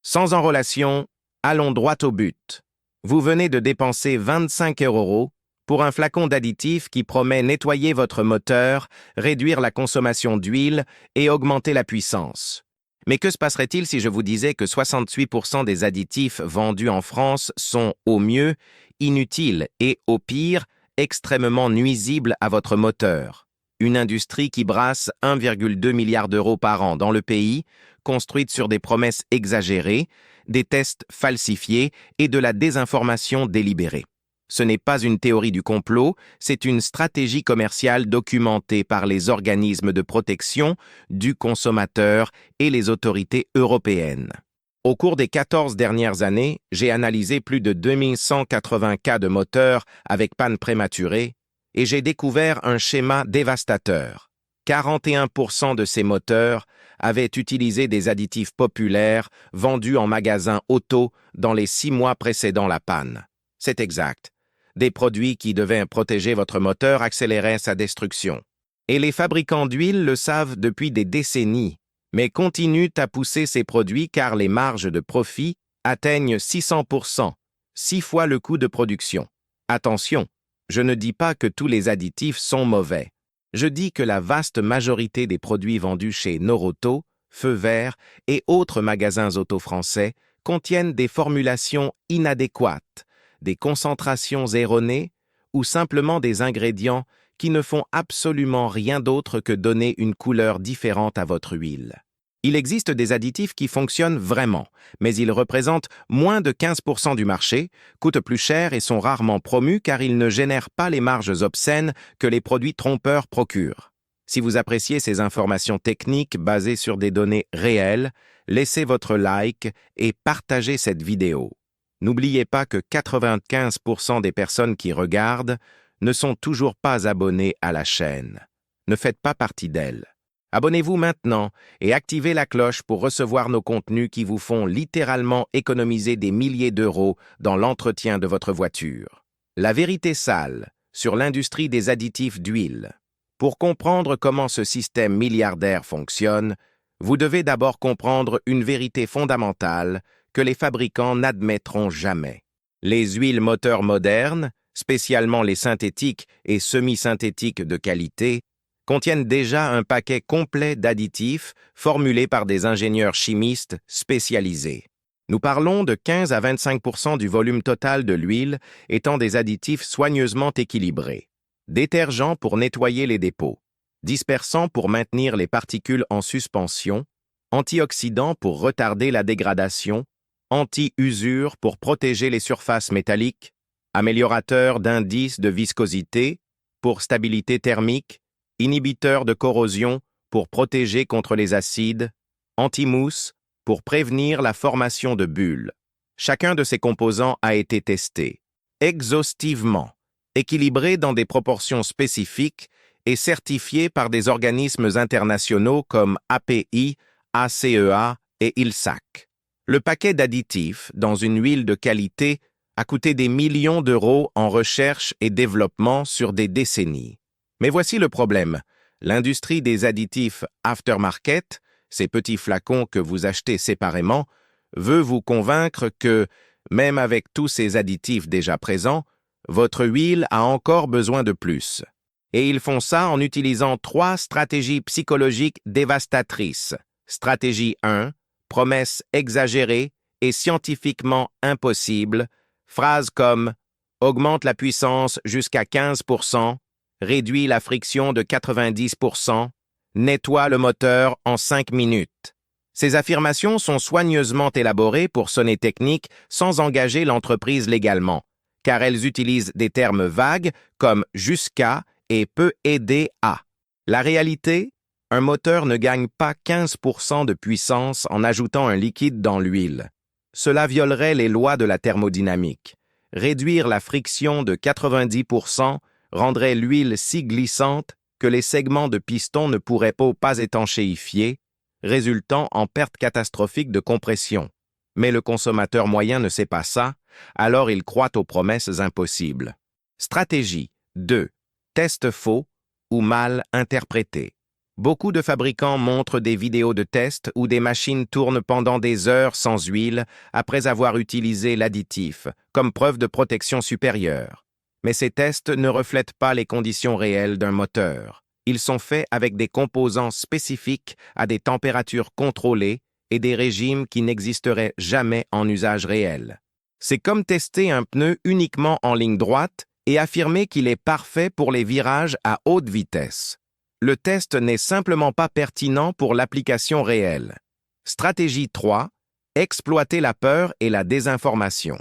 Sans enrôlation, allons droit au but. Vous venez de dépenser 25 € pour un flacon d'additif qui promet nettoyer votre moteur, réduire la consommation d'huile et augmenter la puissance. Mais que se passerait-il si je vous disais que 68% des additifs vendus en France sont, au mieux, inutiles et, au pire, extrêmement nuisibles à votre moteur? Une industrie qui brasse 1,2 milliard d'euros par an dans le pays, construite sur des promesses exagérées, des tests falsifiés et de la désinformation délibérée. Ce n'est pas une théorie du complot, c'est une stratégie commerciale documentée par les organismes de protection du consommateur et les autorités européennes. Au cours des 14 dernières années, j'ai analysé plus de 2180 cas de moteurs avec panne prématurée et j'ai découvert un schéma dévastateur. 41% de ces moteurs avaient utilisé des additifs populaires vendus en magasin auto dans les 6 mois précédant la panne. C'est exact. Des produits qui devaient protéger votre moteur accéléraient sa destruction. Et les fabricants d'huile le savent depuis des décennies, mais continuent à pousser ces produits car les marges de profit atteignent 600%, 6 fois le coût de production. Attention, je ne dis pas que tous les additifs sont mauvais. Je dis que la vaste majorité des produits vendus chez Noroto, Feu Vert et autres magasins auto français contiennent des formulations inadéquates, des concentrations erronées ou simplement des ingrédients qui ne font absolument rien d'autre que donner une couleur différente à votre huile. Il existe des additifs qui fonctionnent vraiment, mais ils représentent moins de 15% du marché, coûtent plus cher et sont rarement promus car ils ne génèrent pas les marges obscènes que les produits trompeurs procurent. Si vous appréciez ces informations techniques basées sur des données réelles, laissez votre like et partagez cette vidéo. N'oubliez pas que 95% des personnes qui regardent ne sont toujours pas abonnées à la chaîne. Ne faites pas partie d'elle. Abonnez-vous maintenant et activez la cloche pour recevoir nos contenus qui vous font littéralement économiser des milliers d'euros dans l'entretien de votre voiture. La vérité sale sur l'industrie des additifs d'huile. Pour comprendre comment ce système milliardaire fonctionne, vous devez d'abord comprendre une vérité fondamentale que les fabricants n'admettront jamais. Les huiles moteurs modernes, spécialement les synthétiques et semi-synthétiques de qualité, contiennent déjà un paquet complet d'additifs formulés par des ingénieurs chimistes spécialisés. Nous parlons de 15 à 25% du volume total de l'huile étant des additifs soigneusement équilibrés. Détergents pour nettoyer les dépôts, dispersants pour maintenir les particules en suspension, antioxydants pour retarder la dégradation, anti-usure pour protéger les surfaces métalliques, améliorateur d'indice de viscosité pour stabilité thermique, inhibiteur de corrosion pour protéger contre les acides, anti-mousse pour prévenir la formation de bulles. Chacun de ces composants a été testé, exhaustivement, équilibré dans des proportions spécifiques et certifié par des organismes internationaux comme API, ACEA et ILSAC. Le paquet d'additifs dans une huile de qualité a coûté des millions d'euros en recherche et développement sur des décennies. Mais voici le problème. L'industrie des additifs aftermarket, ces petits flacons que vous achetez séparément, veut vous convaincre que, même avec tous ces additifs déjà présents, votre huile a encore besoin de plus. Et ils font ça en utilisant 3 stratégies psychologiques dévastatrices. Stratégie 1, promesses exagérées et scientifiquement impossibles, phrases comme « augmente la puissance jusqu'à 15%, réduit la friction de 90%, nettoie le moteur en 5 minutes ». Ces affirmations sont soigneusement élaborées pour sonner technique sans engager l'entreprise légalement, car elles utilisent des termes vagues comme « jusqu'à » et « peut aider à ». La réalité, un moteur ne gagne pas 15% de puissance en ajoutant un liquide dans l'huile. Cela violerait les lois de la thermodynamique. Réduire la friction de 90% rendrait l'huile si glissante que les segments de piston ne pourraient pas étanchéifier, résultant en perte catastrophique de compression. Mais le consommateur moyen ne sait pas ça, alors il croit aux promesses impossibles. Stratégie 2. Test faux ou mal interprété. Beaucoup de fabricants montrent des vidéos de tests où des machines tournent pendant des heures sans huile après avoir utilisé l'additif, comme preuve de protection supérieure. Mais ces tests ne reflètent pas les conditions réelles d'un moteur. Ils sont faits avec des composants spécifiques à des températures contrôlées et des régimes qui n'existeraient jamais en usage réel. C'est comme tester un pneu uniquement en ligne droite et affirmer qu'il est parfait pour les virages à haute vitesse. Le test n'est simplement pas pertinent pour l'application réelle. Stratégie 3. Exploiter la peur et la désinformation.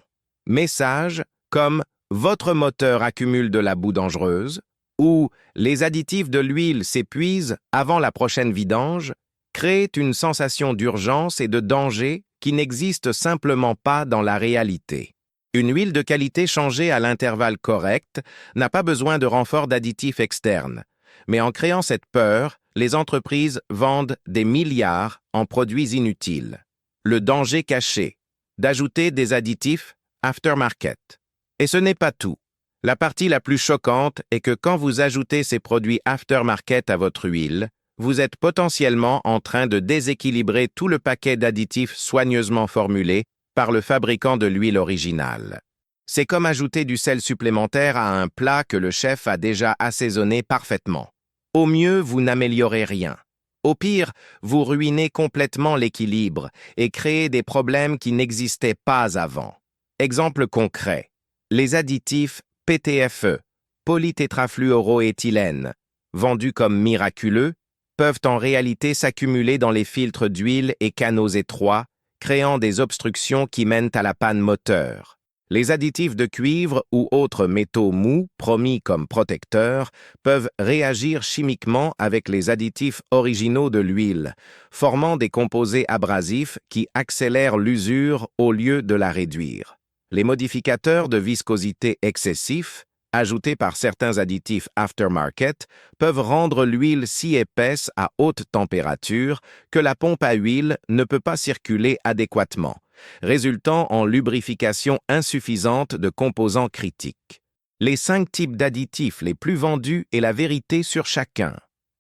Messages comme « Votre moteur accumule de la boue dangereuse » ou « Les additifs de l'huile s'épuisent avant la prochaine vidange » créent une sensation d'urgence et de danger qui n'existe simplement pas dans la réalité. Une huile de qualité changée à l'intervalle correct n'a pas besoin de renfort d'additifs externes. Mais en créant cette peur, les entreprises vendent des milliards en produits inutiles. Le danger caché, d'ajouter des additifs aftermarket. Et ce n'est pas tout. La partie la plus choquante est que quand vous ajoutez ces produits aftermarket à votre huile, vous êtes potentiellement en train de déséquilibrer tout le paquet d'additifs soigneusement formulés par le fabricant de l'huile originale. C'est comme ajouter du sel supplémentaire à un plat que le chef a déjà assaisonné parfaitement. Au mieux, vous n'améliorez rien. Au pire, vous ruinez complètement l'équilibre et créez des problèmes qui n'existaient pas avant. Exemple concret. Les additifs PTFE, polytétrafluoroéthylène, vendus comme miraculeux, peuvent en réalité s'accumuler dans les filtres d'huile et canaux étroits, créant des obstructions qui mènent à la panne moteur. Les additifs de cuivre ou autres métaux mous, promis comme protecteurs, peuvent réagir chimiquement avec les additifs originaux de l'huile, formant des composés abrasifs qui accélèrent l'usure au lieu de la réduire. Les modificateurs de viscosité excessifs, ajoutés par certains additifs aftermarket, peuvent rendre l'huile si épaisse à haute température que la pompe à huile ne peut pas circuler adéquatement, résultant en lubrification insuffisante de composants critiques. Les 5 types d'additifs les plus vendus et la vérité sur chacun.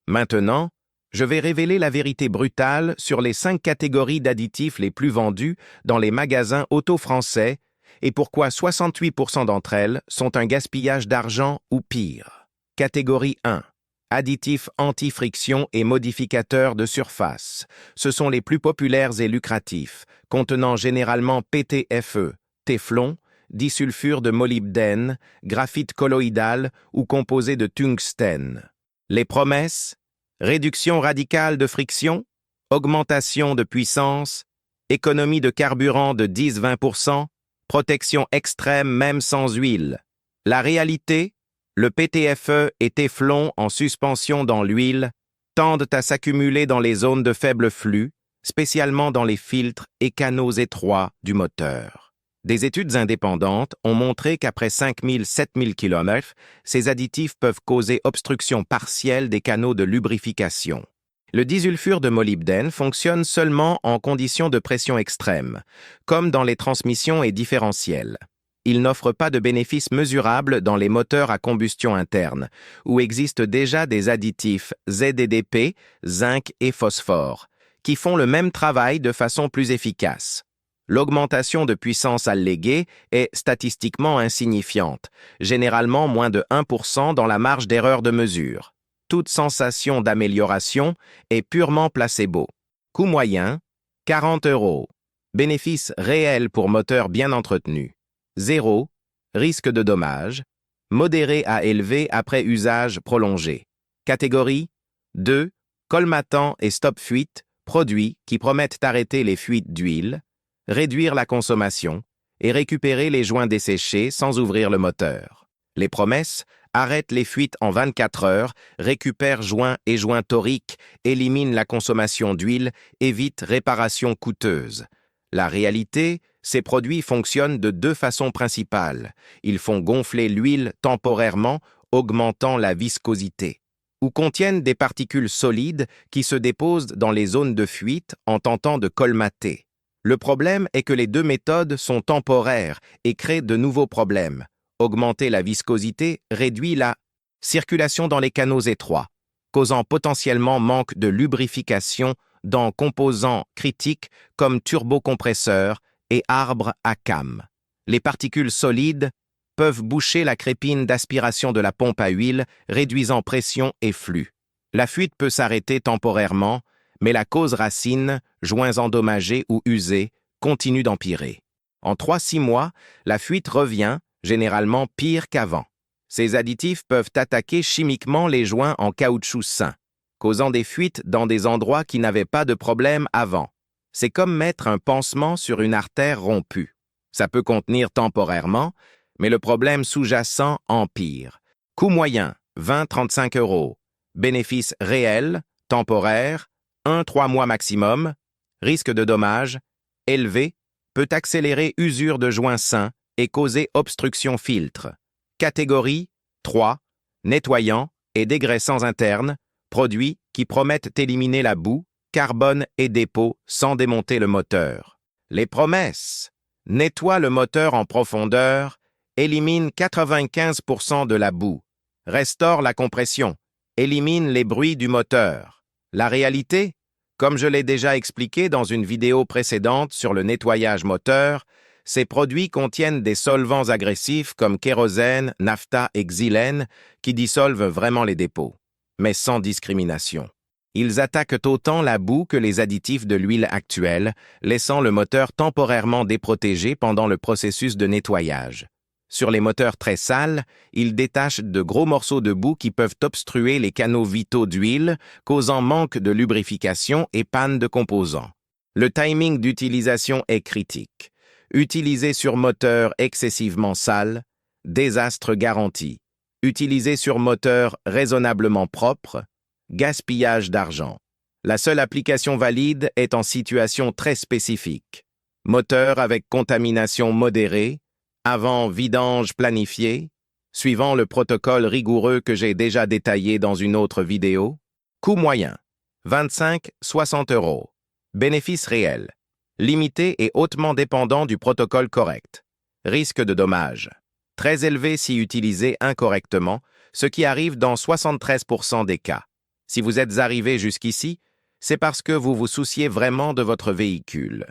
Maintenant, je vais révéler la vérité brutale sur les 5 catégories d'additifs les plus vendus dans les magasins auto français et pourquoi 68% d'entre elles sont un gaspillage d'argent ou pire. Catégorie 1. Additifs anti-friction et modificateurs de surface. Ce sont les plus populaires et lucratifs, contenant généralement PTFE, téflon, disulfure de molybdène, graphite colloïdal ou composé de tungstène. Les promesses: réduction radicale de friction, augmentation de puissance, économie de carburant de 10-20%, protection extrême même sans huile. La réalité: le PTFE et téflon en suspension dans l'huile tendent à s'accumuler dans les zones de faible flux, spécialement dans les filtres et canaux étroits du moteur. Des études indépendantes ont montré qu'après 5000-7000 km, ces additifs peuvent causer obstruction partielle des canaux de lubrification. Le disulfure de molybdène fonctionne seulement en conditions de pression extrême, comme dans les transmissions et différentiels. Il n'offre pas de bénéfices mesurables dans les moteurs à combustion interne, où existent déjà des additifs ZDDP, zinc et phosphore, qui font le même travail de façon plus efficace. L'augmentation de puissance alléguée est statistiquement insignifiante, généralement moins de 1% dans la marge d'erreur de mesure. Toute sensation d'amélioration est purement placebo. Coût moyen, 40 €. Bénéfice réel pour moteur bien entretenu. 0. Risque de dommage. Modéré à élevé après usage prolongé. Catégorie 2. Colmatant et stop-fuite, produits qui promettent d'arrêter les fuites d'huile, réduire la consommation et récupérer les joints desséchés sans ouvrir le moteur. Les promesses: arrête les fuites en 24 heures, récupère joints et joints toriques, élimine la consommation d'huile, évite réparation coûteuse. La réalité: ces produits fonctionnent de 2 façons principales. Ils font gonfler l'huile temporairement, augmentant la viscosité, ou contiennent des particules solides qui se déposent dans les zones de fuite en tentant de colmater. Le problème est que les 2 méthodes sont temporaires et créent de nouveaux problèmes. Augmenter la viscosité réduit la circulation dans les canaux étroits. causant potentiellement manque de lubrification dans composants critiques comme turbocompresseurs et arbres à cam. Les particules solides peuvent boucher la crépine d'aspiration de la pompe à huile, réduisant pression et flux. La fuite peut s'arrêter temporairement, mais la cause racine, joints endommagés ou usés, continue d'empirer. En 3-6 mois, la fuite revient, généralement pire qu'avant. Ces additifs peuvent attaquer chimiquement les joints en caoutchouc sain, causant des fuites dans des endroits qui n'avaient pas de problème avant. C'est comme mettre un pansement sur une artère rompue. Ça peut contenir temporairement, mais le problème sous-jacent empire. Coût moyen, 20-35 €. Bénéfice réel, temporaire, 1-3 mois maximum. Risque de dommage, élevé, peut accélérer usure de joints sains et causer obstruction filtre. Catégorie 3, nettoyant et dégraissants internes, produits qui promettent d'éliminer la boue, carbone et dépôts sans démonter le moteur. Les promesses: nettoie le moteur en profondeur, élimine 95% de la boue, restaure la compression, élimine les bruits du moteur. La réalité? Comme je l'ai déjà expliqué dans une vidéo précédente sur le nettoyage moteur, ces produits contiennent des solvants agressifs comme kérosène, naphta et xylène qui dissolvent vraiment les dépôts, mais sans discrimination. Ils attaquent autant la boue que les additifs de l'huile actuelle, laissant le moteur temporairement déprotégé pendant le processus de nettoyage. Sur les moteurs très sales, ils détachent de gros morceaux de boue qui peuvent obstruer les canaux vitaux d'huile, causant manque de lubrification et panne de composants. Le timing d'utilisation est critique. Utilisé sur moteur excessivement sale, désastre garanti. Utilisé sur moteur raisonnablement propre, gaspillage d'argent. La seule application valide est en situation très spécifique. Moteur avec contamination modérée, avant vidange planifié, suivant le protocole rigoureux que j'ai déjà détaillé dans une autre vidéo. Coût moyen, 25-60 €. Bénéfice réel, limité et hautement dépendant du protocole correct. Risque de dommage, très élevé si utilisé incorrectement, ce qui arrive dans 73% des cas. Si vous êtes arrivé jusqu'ici, c'est parce que vous vous souciez vraiment de votre véhicule.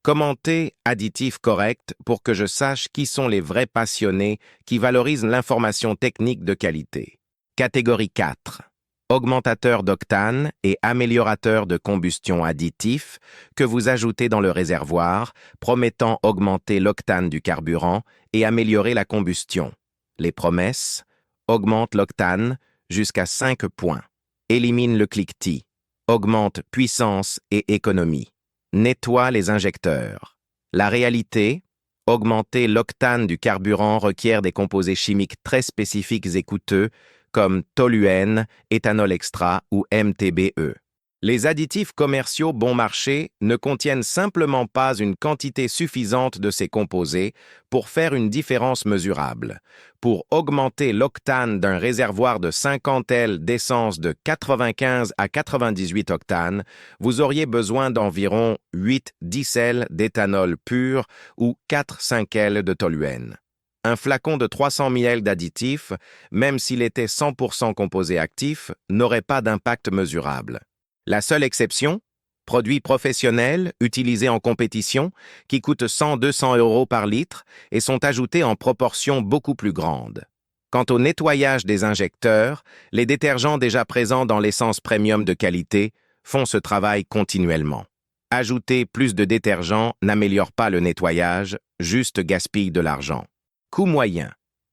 Commentez additif correct pour que je sache qui sont les vrais passionnés qui valorisent l'information technique de qualité. Catégorie 4. Augmentateur d'octane et améliorateur de combustion additif que vous ajoutez dans le réservoir, promettant augmenter l'octane du carburant et améliorer la combustion. Les promesses: augmente l'octane jusqu'à 5 points. Élimine le cliquetis. Augmente puissance et économie. Nettoie les injecteurs. La réalité: augmenter l'octane du carburant requiert des composés chimiques très spécifiques et coûteux, comme toluène, éthanol extra ou MTBE. Les additifs commerciaux bon marché ne contiennent simplement pas une quantité suffisante de ces composés pour faire une différence mesurable. Pour augmenter l'octane d'un réservoir de 50 L d'essence de 95 à 98 octanes, vous auriez besoin d'environ 8-10 L d'éthanol pur ou 4-5 L de toluène. Un flacon de 300 ml d'additifs, même s'il était 100% composé actif, n'aurait pas d'impact mesurable. La seule exception, produits professionnels utilisés en compétition qui coûtent 100-200 € par litre et sont ajoutés en proportion beaucoup plus grande. Quant au nettoyage des injecteurs, les détergents déjà présents dans l'essence premium de qualité font ce travail continuellement. Ajouter plus de détergents n'améliore pas le nettoyage, juste gaspille de l'argent. Coût moyen,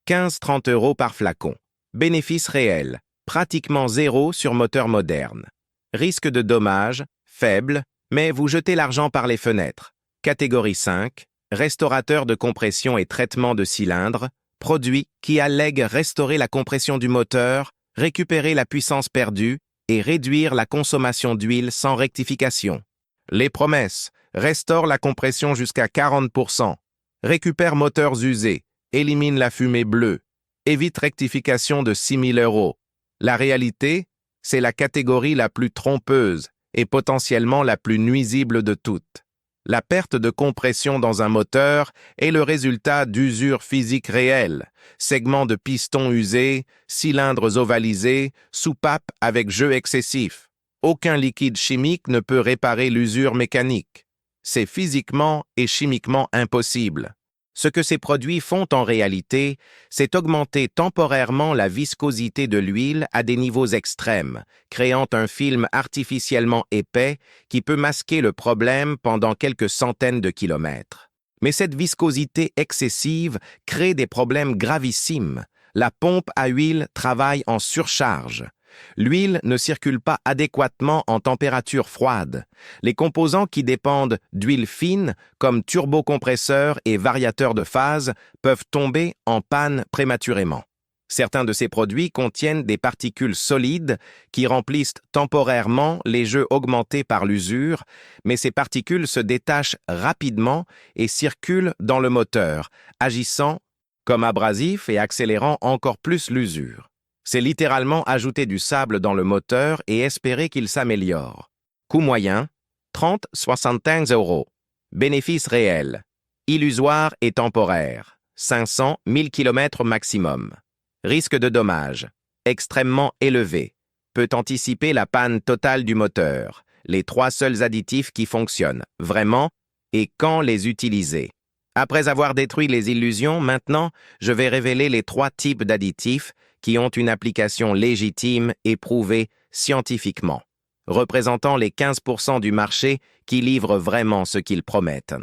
15-30 € par flacon. Bénéfice réel, pratiquement zéro sur moteur moderne. Risque de dommage, faible, mais vous jetez l'argent par les fenêtres. Catégorie 5, restaurateur de compression et traitement de cylindres, produit qui allègue restaurer la compression du moteur, récupérer la puissance perdue et réduire la consommation d'huile sans rectification. Les promesses: restaure la compression jusqu'à 40%, récupère moteurs usés, élimine la fumée bleue, évite rectification de 6 000 €. La réalité, c'est la catégorie la plus trompeuse et potentiellement la plus nuisible de toutes. La perte de compression dans un moteur est le résultat d'usure physique réelle, segments de pistons usés, cylindres ovalisés, soupapes avec jeu excessif. Aucun liquide chimique ne peut réparer l'usure mécanique. C'est physiquement et chimiquement impossible. Ce que ces produits font en réalité, c'est augmenter temporairement la viscosité de l'huile à des niveaux extrêmes, créant un film artificiellement épais qui peut masquer le problème pendant quelques centaines de kilomètres. Mais cette viscosité excessive crée des problèmes gravissimes. La pompe à huile travaille en surcharge. L'huile ne circule pas adéquatement en température froide. Les composants qui dépendent d'huile fine, comme turbocompresseurs et variateurs de phase, peuvent tomber en panne prématurément. Certains de ces produits contiennent des particules solides qui remplissent temporairement les jeux augmentés par l'usure, mais ces particules se détachent rapidement et circulent dans le moteur, agissant comme abrasif et accélérant encore plus l'usure. C'est littéralement ajouter du sable dans le moteur et espérer qu'il s'améliore. Coût moyen, 30-75 €. Bénéfice réel, illusoire et temporaire, 500-1000 km maximum. Risque de dommage, extrêmement élevé, peut anticiper la panne totale du moteur, les 3 seuls additifs qui fonctionnent, vraiment, et quand les utiliser. Après avoir détruit les illusions, maintenant, je vais révéler les 3 types d'additifs qui ont une application légitime et prouvée scientifiquement, représentant les 15% du marché qui livrent vraiment ce qu'ils promettent.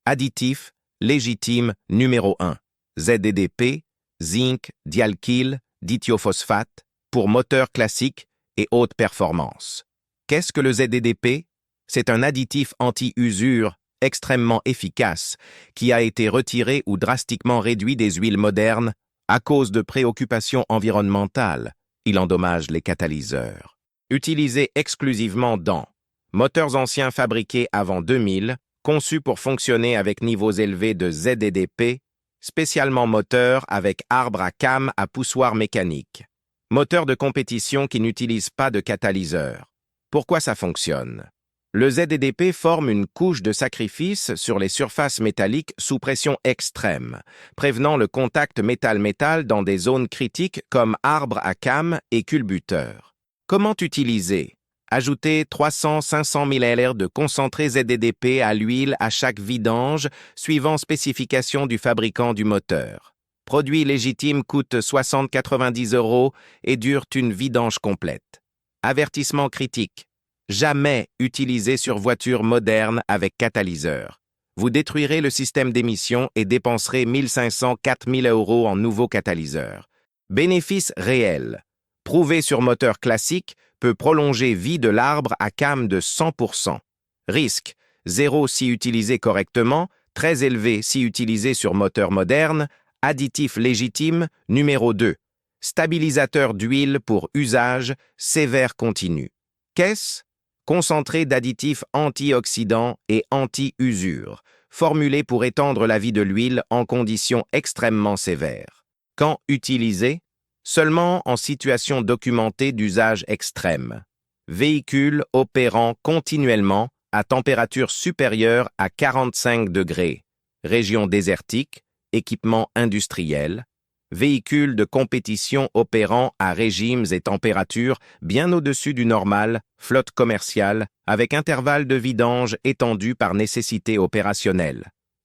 Additif légitime numéro 1. ZDDP, zinc, dialkyle, dithiophosphate, pour moteurs classiques et haute performance. Qu'est-ce que le ZDDP? C'est un additif anti-usure extrêmement efficace qui a été retiré ou drastiquement réduit des huiles modernes à cause de préoccupations environnementales. Il endommage les catalyseurs. Utilisé exclusivement dans moteurs anciens fabriqués avant 2000, conçus pour fonctionner avec niveaux élevés de ZDDP, spécialement moteurs avec arbre à cames à poussoir mécanique. Moteur de compétition qui n'utilise pas de catalyseur. Pourquoi ça fonctionne? Le ZDDP forme une couche de sacrifice sur les surfaces métalliques sous pression extrême, prévenant le contact métal-métal dans des zones critiques comme arbre à cames et culbuteur. Comment utiliser? Ajouter 300-500 ml de concentré ZDDP à l'huile à chaque vidange, suivant spécification du fabricant du moteur. Produit légitime coûte 60-90 € et dure une vidange complète. Avertissement critique. Jamais utilisé sur voitures modernes avec catalyseur. Vous détruirez le système d'émission et dépenserez 1500-4000 € en nouveaux catalyseurs. Bénéfice réel. Prouvé sur moteur classique, peut prolonger vie de l'arbre à cames de 100%. Risque. 0 si utilisé correctement, très élevé si utilisé sur moteur moderne. Additif légitime numéro 2. Stabilisateur d'huile pour usage sévère continu. Qu'est-ce? Concentré d'additifs antioxydants et anti-usure, formulé pour étendre la vie de l'huile en conditions extrêmement sévères. Quand utilisé? Seulement en situation documentée d'usage extrême. Véhicule opérant continuellement à température supérieure à 45 degrés. Région désertique, équipement industriel. Véhicules de compétition opérant à régimes et températures bien au-dessus du normal, flotte commerciale, avec intervalle de vidange étendu par nécessité opérationnelle.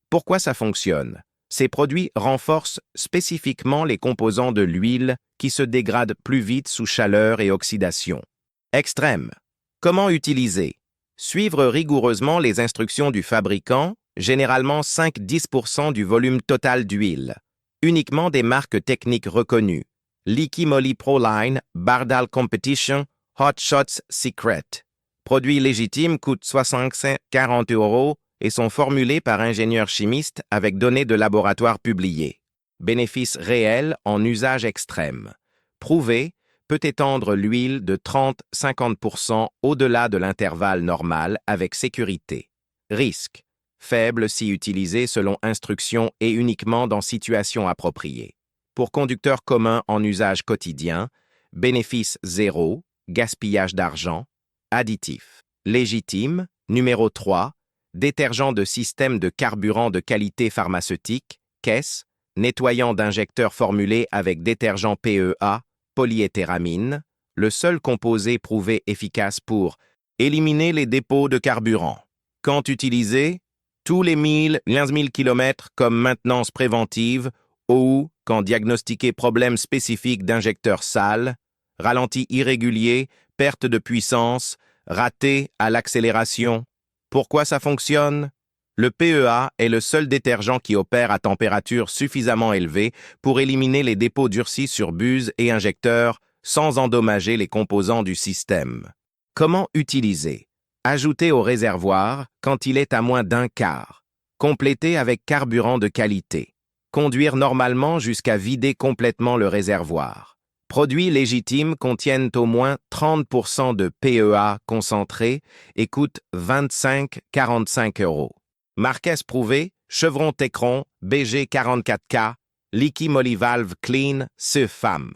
Pourquoi ça fonctionne? Ces produits renforcent spécifiquement les composants de l'huile qui se dégradent plus vite sous chaleur et oxydation. Extrême. Comment utiliser? Suivre rigoureusement les instructions du fabricant, généralement 5-10% du volume total d'huile. Uniquement des marques techniques reconnues. Liqui Moly Proline, Bardal Competition, Hot Shots Secret. Produits légitimes coûtent 65-40 € et sont formulés par ingénieurs chimistes avec données de laboratoire publiées. Bénéfice réel en usage extrême. Prouvé, peut étendre l'huile de 30-50% au-delà de l'intervalle normal avec sécurité. Risque. Faible si utilisé selon instructions et uniquement dans situations appropriées. Pour conducteurs communs en usage quotidien, bénéfice 0, gaspillage d'argent, additif. Légitime, numéro 3, détergent de système de carburant de qualité pharmaceutique, KES, nettoyant d'injecteurs formulés avec détergent PEA, polyéthéramine, le seul composé prouvé efficace pour éliminer les dépôts de carburant. Quand utilisé, tous les 15 000 km comme maintenance préventive ou quand diagnostiqué problème spécifique d'injecteur sale, ralenti irrégulier, perte de puissance, raté à l'accélération. Pourquoi ça fonctionne? Le PEA est le seul détergent qui opère à température suffisamment élevée pour éliminer les dépôts durcis sur buse et injecteurs sans endommager les composants du système. Comment utiliser? Ajouter au réservoir quand il est à moins d'un quart. Compléter avec carburant de qualité. Conduire normalement jusqu'à vider complètement le réservoir. Produits légitimes contiennent au moins 30% de PEA concentré et coûtent 25-45 €. Marques prouvées, Chevron Techron, BG44K, Liqui Molyvalve Clean, SEFAM.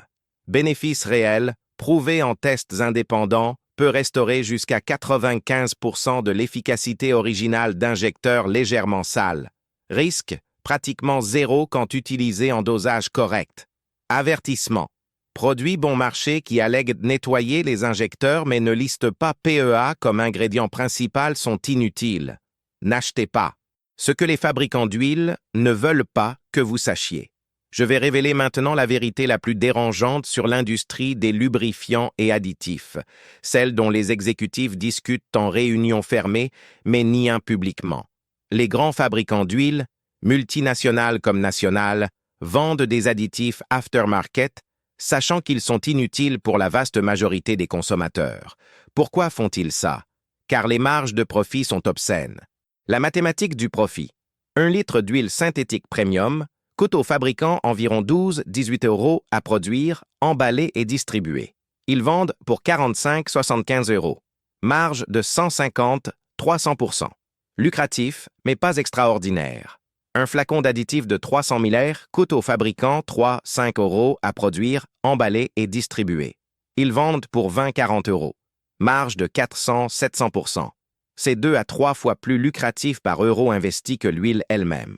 Bénéfices réels, prouvés en tests indépendants, peut restaurer jusqu'à 95% de l'efficacité originale d'injecteurs légèrement sales. Risque, pratiquement zéro quand utilisé en dosage correct. Avertissement. Produit bon marché qui allègue nettoyer les injecteurs mais ne liste pas PEA comme ingrédient principal sont inutiles. N'achetez pas. Ce que les fabricants d'huile ne veulent pas que vous sachiez. Je vais révéler maintenant la vérité la plus dérangeante sur l'industrie des lubrifiants et additifs, celle dont les exécutifs discutent en réunion fermée mais nient publiquement. Les grands fabricants d'huile, multinationales comme nationales, vendent des additifs aftermarket, sachant qu'ils sont inutiles pour la vaste majorité des consommateurs. Pourquoi font-ils ça? Car les marges de profit sont obscènes. La mathématique du profit. 1 litre d'huile synthétique premium coûte aux fabricants environ 12-18 € à produire, emballer et distribuer. Ils vendent pour 45-75 €. Marge de 150-300%. Lucratif, mais pas extraordinaire. Un flacon d'additif de 300 ml coûte aux fabricants 3-5 € à produire, emballer et distribuer. Ils vendent pour 20-40 €. Marge de 400-700%. C'est 2 à 3 fois plus lucratif par euro investi que l'huile elle-même.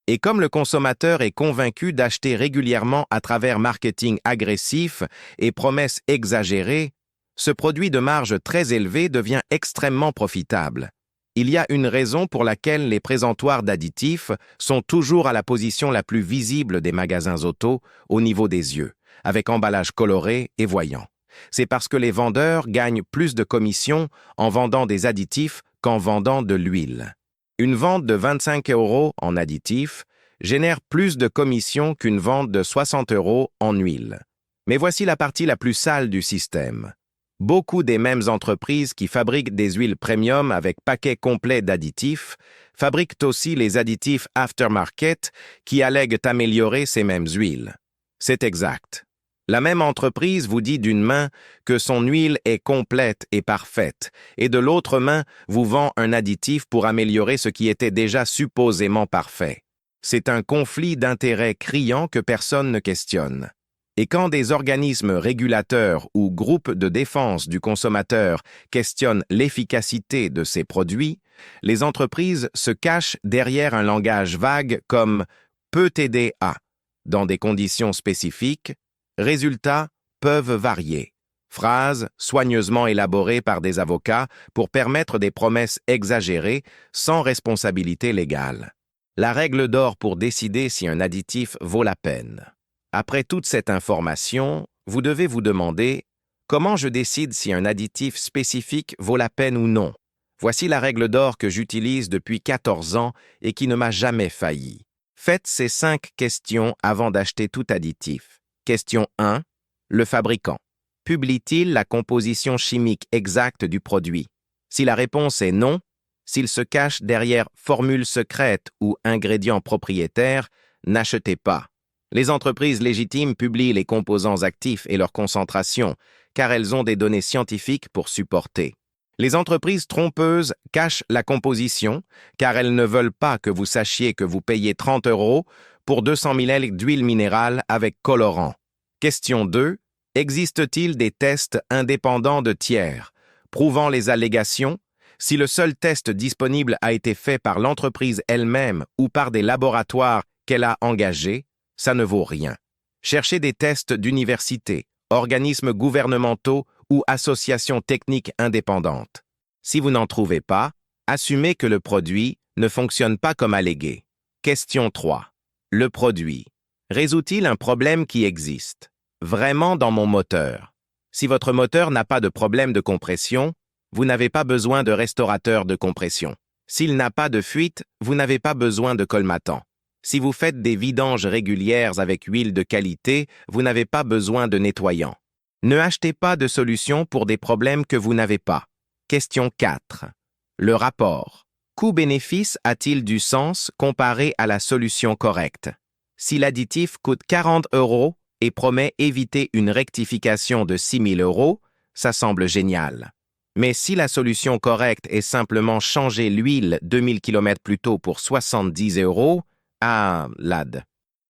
Et comme le consommateur est convaincu d'acheter régulièrement à travers marketing agressif et promesses exagérées, ce produit de marge très élevée devient extrêmement profitable. Il y a une raison pour laquelle les présentoirs d'additifs sont toujours à la position la plus visible des magasins auto, au niveau des yeux, avec emballage coloré et voyant. C'est parce que les vendeurs gagnent plus de commissions en vendant des additifs qu'en vendant de l'huile. Une vente de 25 € en additifs génère plus de commissions qu'une vente de 60 € en huile. Mais voici la partie la plus sale du système. Beaucoup des mêmes entreprises qui fabriquent des huiles premium avec paquets complets d'additifs fabriquent aussi les additifs aftermarket qui allèguent améliorer ces mêmes huiles. C'est exact. La même entreprise vous dit d'une main que son huile est complète et parfaite, et de l'autre main vous vend un additif pour améliorer ce qui était déjà supposément parfait. C'est un conflit d'intérêts criant que personne ne questionne. Et quand des organismes régulateurs ou groupes de défense du consommateur questionnent l'efficacité de ces produits, les entreprises se cachent derrière un langage vague comme « peut aider à », dans des conditions spécifiques, résultats peuvent varier. Phrases soigneusement élaborées par des avocats pour permettre des promesses exagérées sans responsabilité légale. La règle d'or pour décider si un additif vaut la peine. Après toute cette information, vous devez vous demander comment je décide si un additif spécifique vaut la peine ou non. Voici la règle d'or que j'utilise depuis 14 ans et qui ne m'a jamais failli. Faites ces 5 questions avant d'acheter tout additif. Question 1. Le fabricant. Publie-t-il la composition chimique exacte du produit? Si la réponse est non, s'il se cache derrière formule secrète ou ingrédients propriétaires, n'achetez pas. Les entreprises légitimes publient les composants actifs et leur concentration, car elles ont des données scientifiques pour supporter. Les entreprises trompeuses cachent la composition, car elles ne veulent pas que vous sachiez que vous payez 30 € pour 200 ml d'huile minérale avec colorant. Question 2. Existe-t-il des tests indépendants de tiers, prouvant les allégations? Si le seul test disponible a été fait par l'entreprise elle-même ou par des laboratoires qu'elle a engagés, ça ne vaut rien. Cherchez des tests d'université, organismes gouvernementaux ou associations techniques indépendantes. Si vous n'en trouvez pas, assumez que le produit ne fonctionne pas comme allégué. Question 3. Le produit résout-il un problème qui existe vraiment dans mon moteur? Si votre moteur n'a pas de problème de compression, vous n'avez pas besoin de restaurateur de compression. S'il n'a pas de fuite, vous n'avez pas besoin de colmatant. Si vous faites des vidanges régulières avec huile de qualité, vous n'avez pas besoin de nettoyant. Ne achetez pas de solution pour des problèmes que vous n'avez pas. Question 4. Le rapport. Coût-bénéfice a-t-il du sens comparé à la solution correcte? Si l'additif coûte 40 € et promet éviter une rectification de 6 000 €, ça semble génial. Mais si la solution correcte est simplement changer l'huile 2000 km plus tôt pour 70 €, ah, lad.